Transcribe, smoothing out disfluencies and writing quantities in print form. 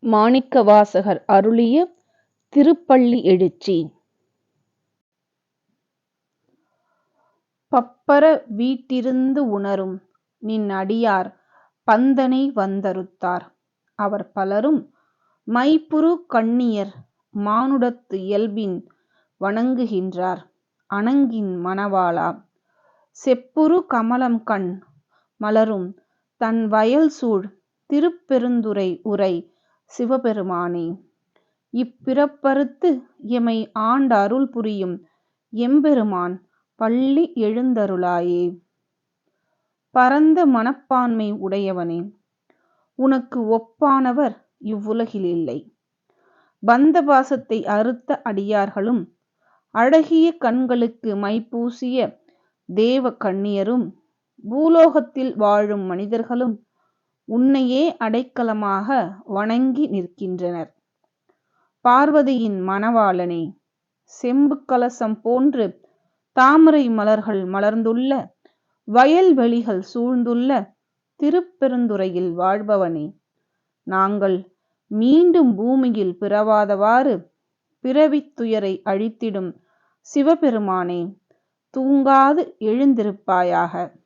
மாணிக்கவாசகர் அருளிய திருப்பள்ளி எழுச்சி. பப்பர வீட்டிருந்து உணரும் நின் அடியார் பந்தனை வந்தறுத்தார். அவர் பலரும் மைப்புறு கண்ணியர் மானுடத்து இயல்பின் வணங்குகின்றார். அணங்கின் மணவாளா, செப்புறு கமலம்கண் மலரும் தன் வயல்சூழ் திருப்பெருந்துறை உறை சிவபெருமானே, இப்பிறப்பறுத்து எமை ஆண்ட அருள் புரியும் எம்பெருமான் பள்ளி எழுந்தருளாயே. பரந்த மனப்பான்மை உடையவனே, உனக்கு ஒப்பானவர் இவ்வுலகில் இல்லை. பந்த பாசத்தை அறுத்த அடியார்களும் அழகிய கண்களுக்கு மைப்பூசிய தேவ கண்ணியரும் பூலோகத்தில் வாழும் மனிதர்களும் உன்னையே அடைக்கலமாக வணங்கி நிற்கின்றனர். பார்வதியின் மணவாளனே, செம்பு கலசம் போன்று தாமரை மலர்கள் மலர்ந்துள்ள வயல்வெளிகள் சூழ்ந்துள்ள திருப்பெருந்துறையில் வாழ்பவனே, நாங்கள் மீண்டும் பூமியில் பிறவாதவாறு பிறவித் துயரை அழித்திடும் சிவபெருமானே, தூங்காது எழுந்திருப்பாயாக.